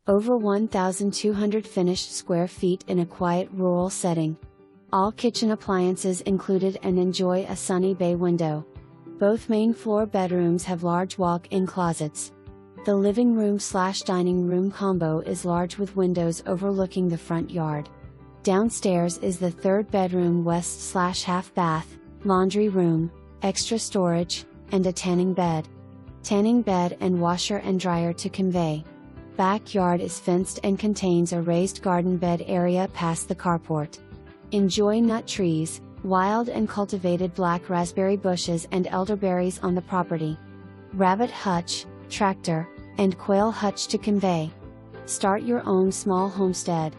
Over 1,200 finished square feet in a quiet rural setting. All kitchen appliances included and enjoy a sunny bay window. Both main floor bedrooms have large walk-in closets. The living room/dining room combo is large with windows overlooking the front yard. Downstairs is the third bedroom west/half bath, laundry room, extra storage, and a tanning bed. Tanning bed and washer and dryer to convey. Backyard is fenced and contains a raised garden bed area past the carport. Enjoy nut trees, wild and cultivated black raspberry bushes and elderberries on the property. Rabbit hutch, tractor, and quail hutch to convey. Start your own small homestead.